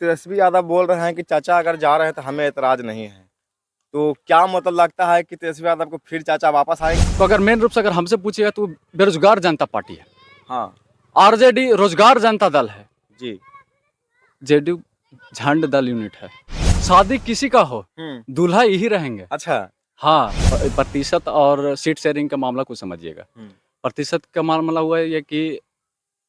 तेजस्वी यादव बोल रहे हैं कि चाचा अगर जा रहे हैं तो हमें एतराज नहीं है, तो क्या मतलब लगता है कि तेजस्वी यादव को फिर चाचा वापस आएंगे? तो अगर मेन रूप से अगर हमसे पूछिएगा तो बेरोजगार जनता पार्टी है। हाँ आरजेडी रोजगार जनता दल है। जी। जेडीयू झंड दल यूनिट है। शादी किसी का हो, दूल्हा यही रहेंगे। अच्छा। हाँ, प्रतिशत और सीट शेयरिंग का मामला कुछ समझिएगा। प्रतिशत का मामला हुआ है ये कि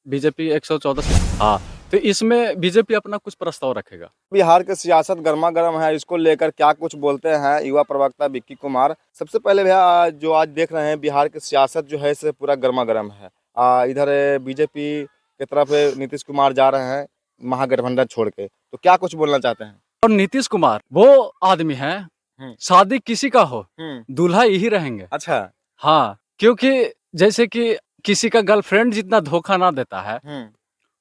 बीजेपी 114 सीट। हाँ, तो इसमें बीजेपी अपना कुछ प्रस्ताव रखेगा। बिहार की सियासत गर्मा गर्म है, इसको लेकर क्या कुछ बोलते हैं युवा प्रवक्ता विक्की कुमार। सबसे पहले भैया, जो आज देख रहे हैं बिहार की सियासत जो है इसे पूरा गर्मा गर्म है। इधर बीजेपी की तरफ नीतीश कुमार जा रहे हैं महागठबंधन छोड़ के, तो क्या कुछ बोलना चाहते हैं? और नीतीश कुमार वो आदमी है, शादी किसी का हो, दूल्हा यही रहेंगे। अच्छा। हाँ, क्योंकि जैसे कि किसी का गर्लफ्रेंड जितना धोखा ना देता है,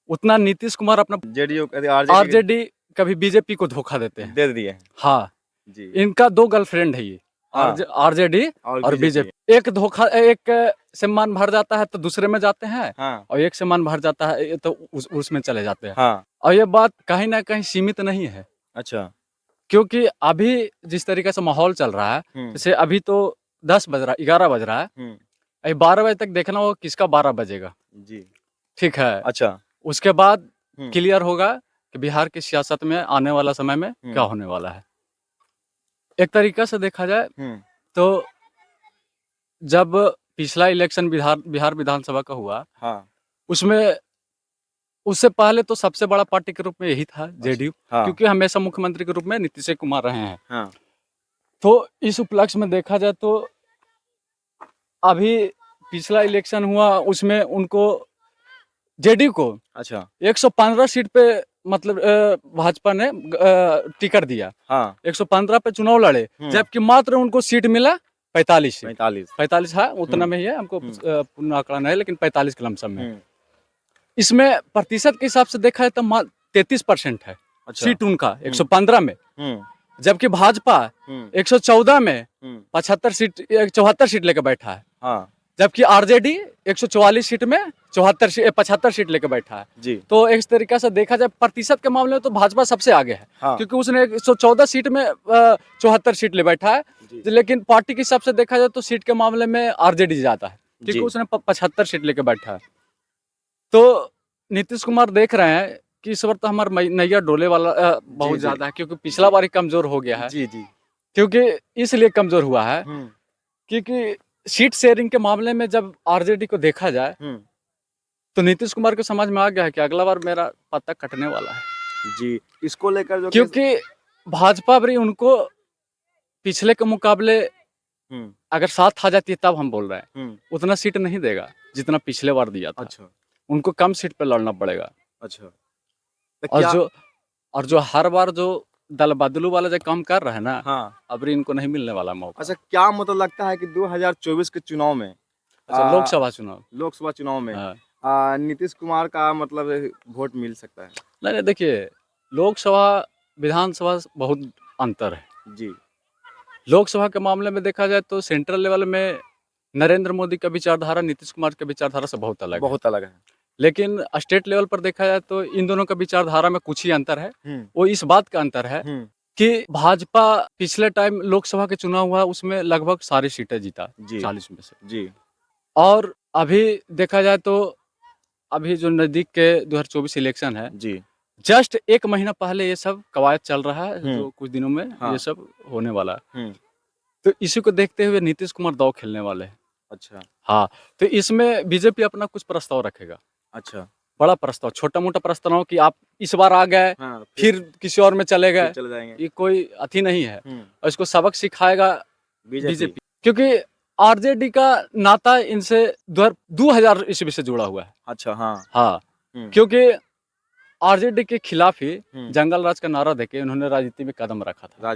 उतना नीतीश कुमार अपना जेडीयू आरजेडी कभी बीजेपी को धोखा देते हैं। दे दिए हैं। हाँ जी। इनका दो गर्लफ्रेंड है ये। हाँ। आरजेडी और बीजेपी। एक धोखा, एक से मन भर जाता है तो दूसरे में जाते हैं। हाँ। और एक से मन भर जाता है तो उसमें चले जाते हैं। हाँ। और ये बात कहीं ना कहीं सीमित नहीं है। अच्छा। क्योंकि अभी जिस तरीके से माहौल चल रहा है, जैसे अभी तो 10 बज रहा, 11 बज रहा है, अभी 12 बजे तक देखना हो किसका 12 बजेगा। जी। ठीक है। अच्छा, उसके बाद क्लियर होगा कि बिहार की सियासत में आने वाला समय में क्या होने वाला है। एक तरीका से देखा जाए तो जब पिछला इलेक्शन बिहार विधानसभा का हुआ, हाँ। उसमें उससे पहले तो सबसे बड़ा पार्टी के रूप में यही था जेडीयू। हाँ। क्योंकि हमेशा मुख्यमंत्री के रूप में नीतीश कुमार रहे हैं। हाँ। तो इस उपलक्ष्य में देखा जाए तो अभी पिछला इलेक्शन हुआ उसमें उनको, जेडीयू को, अच्छा, 115 सीट पे मतलब भाजपा ने टिकट दिया। हाँ। 115 पे चुनाव लड़े, जबकि मात्र उनको सीट मिला 45 सीट। 45 है, उतना में ही है, हमको पूर्ण आंकड़ा नहीं है, लेकिन 45 के लमसम में। इसमें प्रतिशत के हिसाब से देखा जाए तो 33% है। अच्छा। सीट उनका 115 में, जबकि भाजपा 114 में 74 सीट लेकर बैठा है। हाँ। जबकि आरजेडी 144 सीट में 75 सीट लेकर बैठा है। जी। तो एक तरीका से देखा जाए प्रतिशत के मामले में तो भाजपा सबसे आगे है। हाँ। क्योंकि उसने 114 सीट में 74 सीट ले बैठा है। लेकिन पार्टी के हिसाब से देखा जाए तो सीट के मामले में आरजेडी ज्यादा है, क्योंकि उसने 75 सीट लेकर बैठा है। तो नीतीश कुमार देख रहे हैं कि इस बार तो हमारा नैया डोले वाला बहुत ज्यादा है, क्योंकि पिछला बार ही कमजोर हो गया है। जी जी। क्योंकि इसलिए कमजोर हुआ है क्योंकि सीट शेयरिंग के मामले में जब आरजेडी को देखा जाए तो नीतीश कुमार को समझ में आ गया है कि अगला बार मेरा पत्ता कटने वाला है। जी। इसको लेकर जो, क्योंकि भाजपा भी उनको पिछले के मुकाबले अगर साथ आ जाती है तब हम बोल रहे हैं उतना सीट नहीं देगा जितना पिछले बार दिया था। अच्छा। उनको कम सीट पे लड़ना पड़ेगा। अच्छा। और जो हर बार जो दल बदलू वाला जो काम कर रहा है ना, हाँ, अब इनको नहीं मिलने वाला मौका। अच्छा, क्या मतलब लगता है कि 2024 के चुनाव में, अच्छा, लोकसभा चुनाव में, हाँ, नीतीश कुमार का मतलब वोट मिल सकता है? नहीं, देखिए, लोकसभा विधानसभा बहुत अंतर है। जी। लोकसभा के मामले में देखा जाए तो सेंट्रल लेवल में नरेंद्र मोदी का विचारधारा नीतीश कुमार के विचारधारा से बहुत अलग है। लेकिन स्टेट लेवल पर देखा जाए तो इन दोनों का विचारधारा में कुछ ही अंतर है। वो इस बात का अंतर है कि भाजपा पिछले टाइम लोकसभा के चुनाव हुआ उसमें लगभग सारी सीटें जीता, 40 में से। जी। और अभी देखा जाए तो अभी जो नजदीक के 2024 इलेक्शन है, जी, जस्ट 1 महीना पहले ये सब कवायद चल रहा है, जो कुछ दिनों में, हाँ, ये सब होने वाला है। तो इसी को देखते हुए नीतीश कुमार दांव खेलने वाले हैं। अच्छा। हाँ, तो इसमें बीजेपी अपना कुछ प्रस्ताव रखेगा। अच्छा। बड़ा प्रस्ताव, छोटा मोटा प्रस्ताव कि आप इस बार आ गए, हाँ, फिर किसी और में चले गए, ये कोई अथी नहीं है। और इसको सबक सिखाएगा बीजेपी, क्योंकि आरजेडी का नाता इनसे 2000 ईस्वी से जुड़ा हुआ है। अच्छा। हाँ हाँ, क्योंकि आरजेडी के खिलाफ ही जंगल राज का नारा देके उन्होंने राजनीति में कदम रखा था।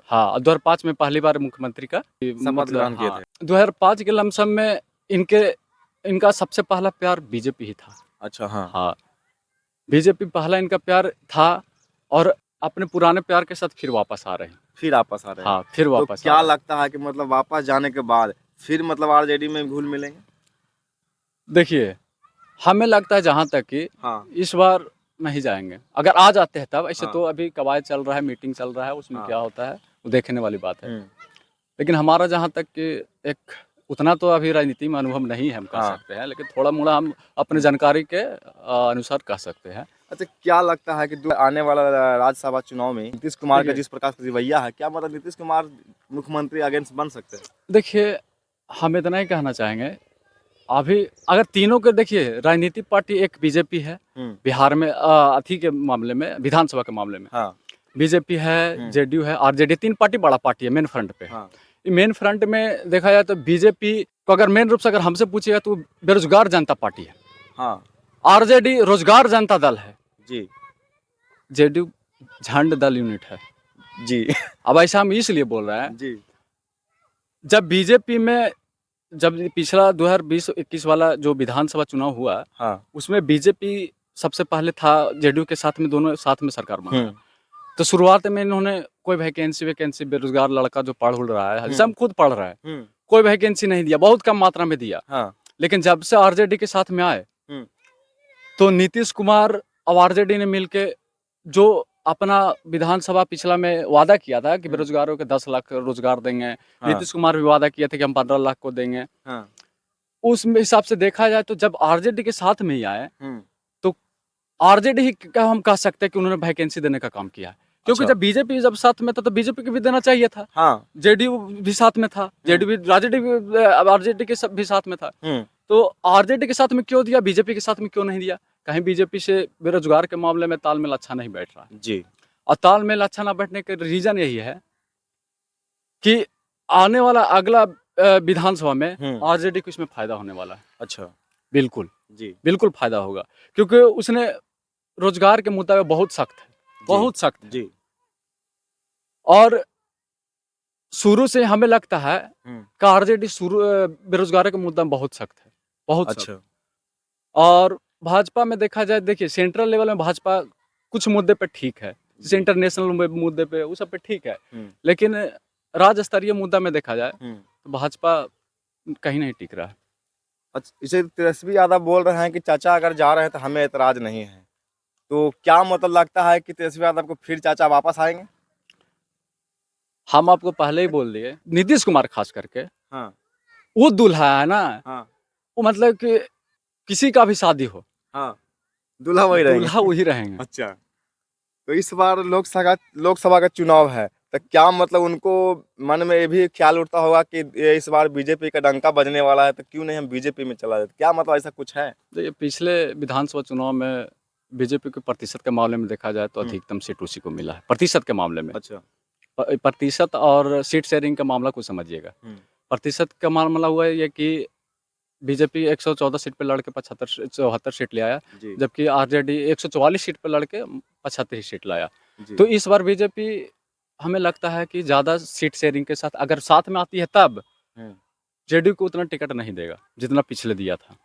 हाँ, 2005 में पहली बार मुख्यमंत्री का शपथ ग्रहण किए थे। 2005 के लमसम में इनका सबसे पहला प्यार बीजेपी ही था। अच्छा। हाँ हाँ, बीजेपी पहला इनका प्यार था और अपने पुराने प्यार के साथ फिर वापस आ रहे हैं। हाँ, फिर वापस। क्या लगता है कि मतलब वापस जाने के बाद फिर मतलब आरजेडी में घुल मिलेंगे? देखिए, हमें लगता है जहाँ तक कि, हाँ, इस बार नहीं जाएंगे, अगर आ जाते हैं तब। ऐसे हाँ। तो अभी कवायद चल रहा है, मीटिंग चल रहा है, उसमें हाँ। क्या होता है वो देखने वाली बात है। लेकिन हमारा जहाँ तक कि एक उतना तो अभी राजनीति में अनुभव नहीं है, हम कह हाँ। सकते हैं, लेकिन थोड़ा मोड़ा हम अपने जानकारी के अनुसार कह सकते हैं। अच्छा, क्या लगता है कि आने वाला राज्यसभा चुनाव में नीतीश कुमार का देखिए, जिस प्रकार का रवैया है, क्या मतलब नीतीश कुमार मुख्यमंत्री अगेंस्ट बन सकते हैं? देखिए हम इतना ही कहना चाहेंगे, अभी अगर तीनों के देखिए, राजनीतिक पार्टी एक बीजेपी है बिहार में, अथी के मामले में, विधानसभा के मामले में हाँ। बीजेपी है, जेडीयू है, आरजेडी, तीन पार्टी बड़ा पार्टी है, मेन फ्रंट पे है। हाँ। मेन फ्रंट में देखा जाए तो बीजेपी को अगर मेन रूप से अगर हमसे पूछिएगा तो बेरोजगार जनता पार्टी है। हाँ। आरजेडी रोजगार जनता दल है जी। जेडीयू झंड दल यूनिट है जी। अब ऐसा हम इसलिए बोल रहे हैं, जी। जब बीजेपी में जब पिछला 2020-21 वाला जो विधानसभा चुनाव हुआ, हाँ। उसमें बीजेपी सबसे पहले था, जेडीयू के साथ में, दोनों साथ में सरकार बना। तो शुरुआत में इन्होंने कोई वैकेंसी बेरोजगार लड़का जो पढ़ रहा है, जैसे हम खुद पढ़ रहे हैं, कोई वैकेंसी नहीं दिया, बहुत कम मात्रा में दिया। हाँ। लेकिन जब से आरजेडी के साथ में आए तो नीतीश कुमार और आरजेडी ने मिलके जो अपना विधानसभा पिछला में वादा किया था कि बेरोजगारों के 10 लाख रोजगार देंगे, हाँ। नीतीश कुमार भी वादा किया था कि हम 15 लाख को देंगे। हाँ। उस हिसाब से देखा जाए तो जब आरजेडी के साथ में ही आए तो आरजेडी ही का हम कह सकते हैं कि उन्होंने वैकेंसी देने का काम किया है, क्योंकि अच्छा। जब बीजेपी जब साथ में था तो बीजेपी को भी देना चाहिए था। हाँ। जेडीयू भी साथ में था, जेडीयू भी, आरजेडी भी, आरजेडी के भी साथ में था। तो आरजेडी के साथ में क्यों दिया, बीजेपी के साथ में क्यों नहीं दिया? कहीं बीजेपी से बेरोजगार के मामले में तालमेल अच्छा नहीं बैठ रहा है। जी। और तालमेल अच्छा ना बैठने का रीजन यही है कि आने वाला अगला विधानसभा में आरजेडी को इसमें फायदा होने वाला है। अच्छा। बिल्कुल जी। बिल्कुल फायदा होगा, क्योंकि उसने रोजगार के मुद्दे पे बहुत सख्त है, बहुत सख्त है। जी। और शुरू से हमें लगता है कि आरजेडी शुरू बेरोजगारी के मुद्दा में बहुत सख्त है, बहुत सख्त। और भाजपा में देखा जाए, देखिए सेंट्रल लेवल में भाजपा कुछ मुद्दे पे ठीक है, जैसे इंटरनेशनल मुद्दे पे वो सब पे ठीक है, लेकिन राज्य स्तरीय मुद्दा में देखा जाए तो भाजपा कहीं नहीं टिक रहा है। अच्छा, इसे तेजस्वी यादव बोल रहे हैं कि चाचा अगर जा रहे हैं तो हमें एतराज नहीं है, तो क्या मतलब लगता है कि तेजस्वी यादव को फिर चाचा वापस आएंगे? हम आपको पहले ही बोल दिए, नीतीश कुमार खास करके, हाँ। वो दूल्हा है ना, हाँ। वो मतलब कि किसी का भी शादी हो, हाँ, दूल्हा वही रहेंगे। दूल्हा वही रहेंगे। अच्छा, तो इस बार लोकसभा का चुनाव है, तो क्या मतलब उनको मन में ये भी ख्याल उठता होगा कि ये इस बार बीजेपी का डंका बजने वाला है, तो क्यों नहीं हम बीजेपी में चला जाते? क्या मतलब ऐसा कुछ है? देखिए पिछले विधानसभा चुनाव में बीजेपी के प्रतिशत के मामले में देखा जाए तो अधिकतम सीट उसी को मिला है, प्रतिशत के मामले में। अच्छा। प्रतिशत और सीट शेयरिंग का मामला कुछ समझिएगा। प्रतिशत का मामला हुआ है ये कि बीजेपी 114 सीट पे लड़के 74 सीट ले आया, जबकि आरजेडी 144 सीट पे लड़के 75 सीट लाया। तो इस बार बीजेपी हमें लगता है कि ज़्यादा सीट शेयरिंग के साथ अगर साथ में आती है तब जेडीयू को उतना टिकट नहीं देगा जितना पिछले दिया था।